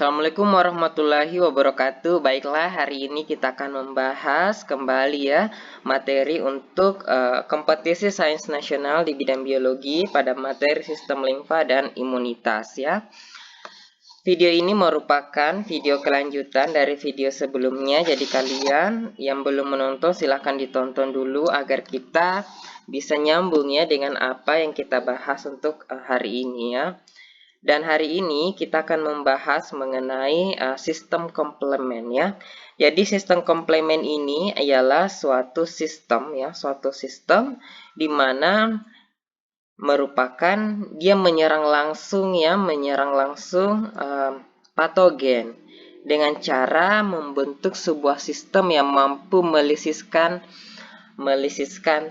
Assalamualaikum warahmatullahi wabarakatuh. Baiklah, hari ini kita akan membahas kembali ya materi untuk kompetisi sains nasional di bidang biologi pada materi sistem limfa dan imunitas ya. Video ini merupakan video kelanjutan dari video sebelumnya. Jadi kalian yang belum menonton silahkan ditonton dulu agar kita bisa nyambung ya dengan apa yang kita bahas untuk hari ini ya. Dan hari ini kita akan membahas mengenai sistem komplement ya. Jadi sistem komplement ini ialah suatu sistem ya, suatu sistem di mana merupakan dia menyerang langsung ya, patogen dengan cara membentuk sebuah sistem yang mampu melisiskan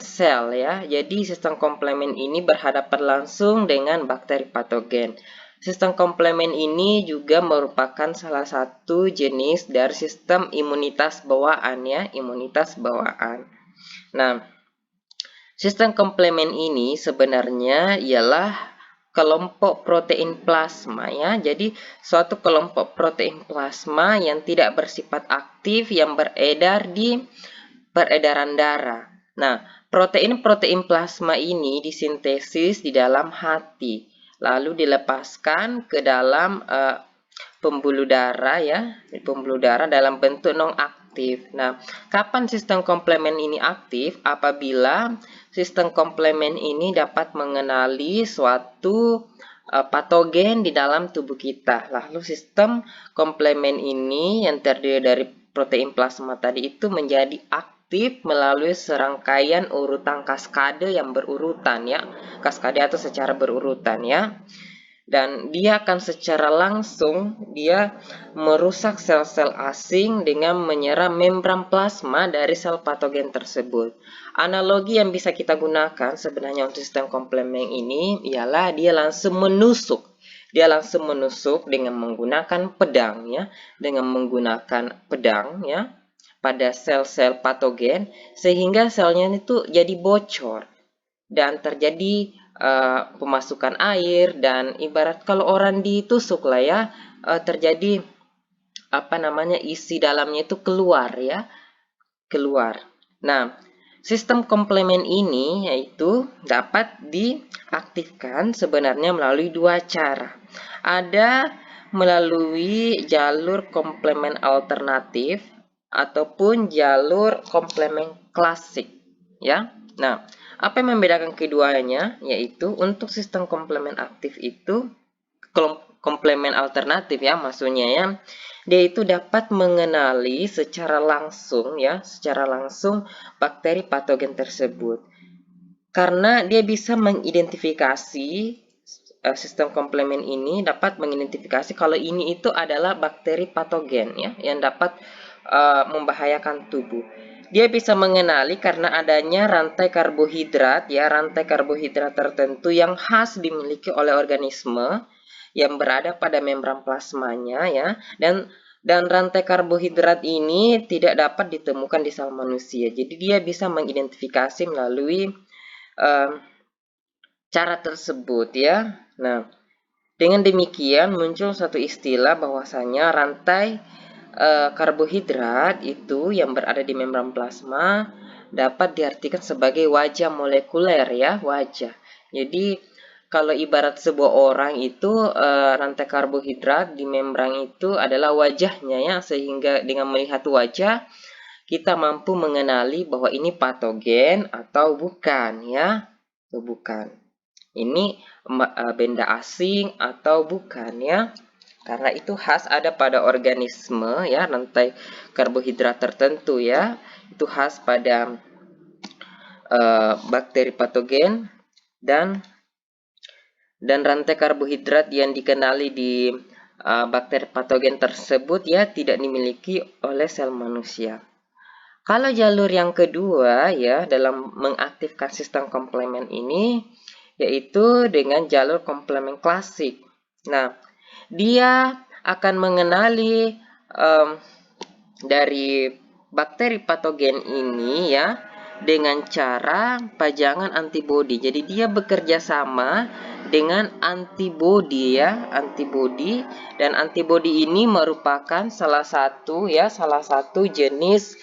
sel ya. Jadi sistem komplement ini berhadapan langsung dengan bakteri patogen. Sistem komplement ini juga merupakan salah satu jenis dari sistem imunitas bawaan ya, imunitas bawaan. Nah, sistem komplement ini sebenarnya ialah kelompok protein plasma ya. Jadi suatu kelompok protein plasma yang tidak bersifat aktif yang beredar di peredaran darah. Nah, protein-protein plasma ini disintesis di dalam hati, lalu dilepaskan ke dalam pembuluh darah ya, pembuluh darah dalam bentuk non-aktif. Nah, kapan sistem komplement ini aktif? Apabila sistem komplement ini dapat mengenali suatu patogen di dalam tubuh kita. Lalu sistem komplement ini yang terdiri dari protein plasma tadi itu menjadi aktif melalui serangkaian urutan kaskade yang berurutan ya. Kaskade atau secara berurutan ya. Dan dia akan secara langsung dia merusak sel-sel asing dengan menyerang membran plasma dari sel patogen tersebut. Analogi yang bisa kita gunakan sebenarnya untuk sistem komplement ini ialah dia langsung menusuk. Dia langsung menusuk dengan menggunakan pedang ya, dengan menggunakan pedang ya pada sel-sel patogen sehingga selnya itu jadi bocor dan terjadi pemasukan air dan ibarat kalau orang ditusuk lah ya terjadi isi dalamnya itu keluar ya, keluar. Nah, sistem komplement ini yaitu dapat diaktifkan sebenarnya melalui dua cara. Ada melalui jalur komplement alternatif ataupun jalur komplement klasik ya. Nah, apa yang membedakan keduanya yaitu untuk sistem komplement aktif itu komplement alternatif ya maksudnya ya. Dia itu dapat mengenali secara langsung bakteri patogen tersebut. Karena dia bisa mengidentifikasi sistem komplement ini dapat mengidentifikasi kalau ini itu adalah bakteri patogen ya yang dapat membahayakan tubuh. Dia bisa mengenali karena adanya rantai karbohidrat tertentu yang khas dimiliki oleh organisme yang berada pada membran plasmanya ya, dan rantai karbohidrat ini tidak dapat ditemukan di sel manusia. Jadi dia bisa mengidentifikasi melalui cara tersebut ya. Nah, dengan demikian muncul satu istilah bahwasanya rantai karbohidrat itu yang berada di membran plasma dapat diartikan sebagai wajah molekuler ya, wajah. Jadi kalau ibarat sebuah orang itu rantai karbohidrat di membran itu adalah wajahnya ya, sehingga dengan melihat wajah kita mampu mengenali bahwa ini patogen atau bukan ya, atau bukan. Ini benda asing atau bukan ya. Karena itu khas ada pada organisme ya, rantai karbohidrat tertentu ya. Itu khas pada bakteri patogen dan rantai karbohidrat yang dikenali di bakteri patogen tersebut ya tidak dimiliki oleh sel manusia. Kalau jalur yang kedua ya dalam mengaktifkan sistem komplement ini yaitu dengan jalur komplement klasik. Nah, dia akan mengenali dari bakteri patogen ini ya dengan cara pajangan antibodi. Jadi dia bekerja sama dengan antibodi ya, antibodi, dan antibodi ini merupakan salah satu jenis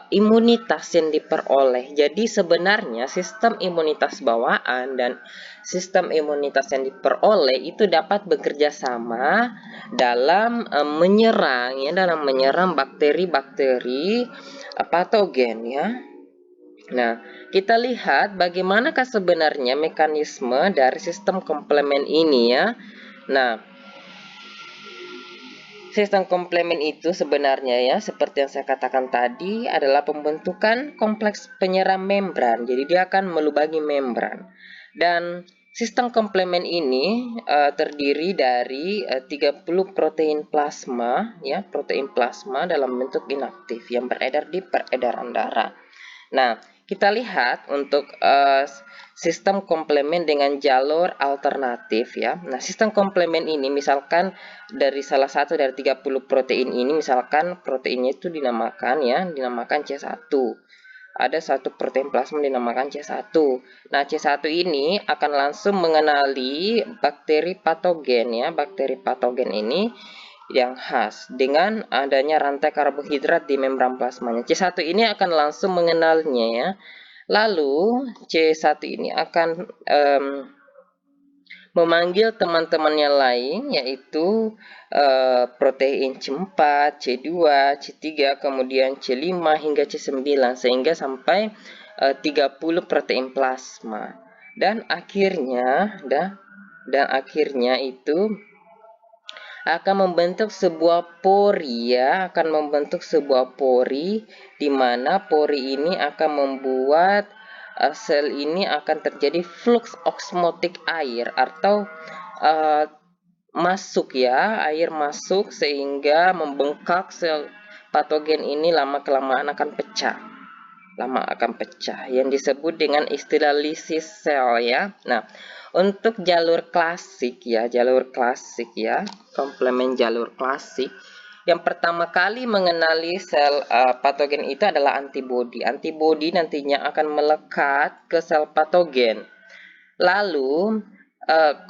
imunitas yang diperoleh. Jadi sebenarnya sistem imunitas bawaan dan sistem imunitas yang diperoleh itu dapat bekerja sama dalam menyerang bakteri-bakteri patogen ya. Nah, kita lihat bagaimanakah sebenarnya mekanisme dari sistem komplement ini ya. Nah, sistem komplement itu sebenarnya ya, seperti yang saya katakan tadi, adalah pembentukan kompleks penyerang membran. Jadi dia akan melubangi membran. Dan sistem komplement ini terdiri dari 30 protein plasma ya, protein plasma dalam bentuk inaktif yang beredar di peredaran darah. Nah, kita lihat untuk sistem komplement dengan jalur alternatif ya. Nah, sistem komplement ini misalkan dari salah satu dari 30 protein ini, misalkan proteinnya itu dinamakan C1. Ada satu protein plasma dinamakan C1. Nah, C1 ini akan langsung mengenali bakteri patogen ya. Bakteri patogen ini yang khas dengan adanya rantai karbohidrat di membran plasmanya. C1 ini akan langsung mengenalnya ya. Lalu C1 ini akan memanggil teman-temannya lain yaitu protein C4, C2, C3, kemudian C5 hingga C9 sehingga sampai 30 protein plasma. Dan akhirnya itu akan membentuk sebuah pori ya, di mana pori ini akan membuat sel ini akan terjadi flux osmotik air atau air masuk sehingga membengkak sel patogen ini lama kelamaan akan pecah. Yang disebut dengan istilah lysis sel ya. Nah, untuk jalur klasik ya, komplement jalur klasik, yang pertama kali mengenali sel patogen itu adalah antibodi. Antibodi nantinya akan melekat ke sel patogen. Lalu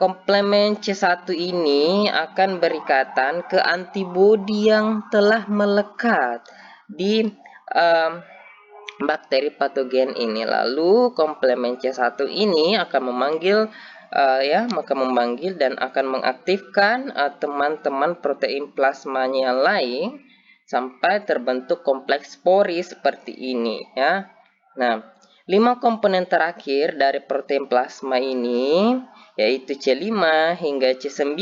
komplement C1 ini akan berikatan ke antibodi yang telah melekat di bakteri patogen ini. Lalu komplement C1 ini akan memanggil dan akan mengaktifkan teman-teman protein plasmanya yang lain sampai terbentuk kompleks pori seperti ini ya. Nah, 5 komponen terakhir dari protein plasma ini yaitu C5 hingga C9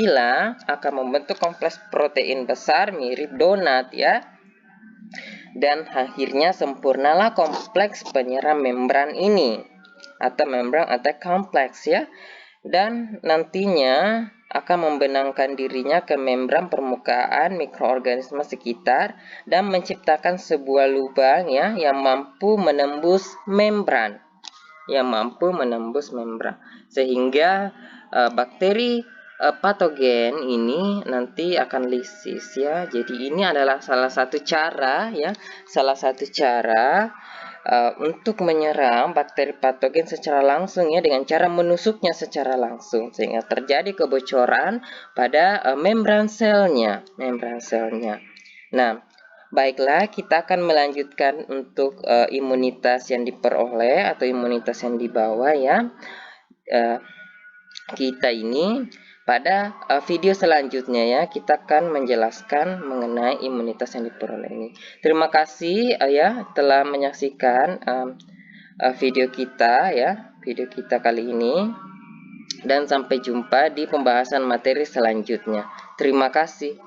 akan membentuk kompleks protein besar mirip donat ya. Dan akhirnya sempurnalah kompleks penyerang membran ini atau membran attack complex ya. Dan nantinya akan membenangkan dirinya ke membran permukaan mikroorganisme sekitar dan menciptakan sebuah lubang ya yang mampu menembus membran. Sehingga bakteri patogen ini nanti akan lisis ya. Jadi ini adalah salah satu cara untuk menyerang bakteri patogen secara langsung ya, dengan cara menusuknya secara langsung sehingga terjadi kebocoran pada membran selnya. Nah, baiklah, kita akan melanjutkan untuk imunitas yang diperoleh atau imunitas yang dibawa ya. Kita ini pada video selanjutnya ya, kita akan menjelaskan mengenai imunitas yang diperoleh ini. Terima kasih ya telah menyaksikan video kita kali ini, dan sampai jumpa di pembahasan materi selanjutnya. Terima kasih.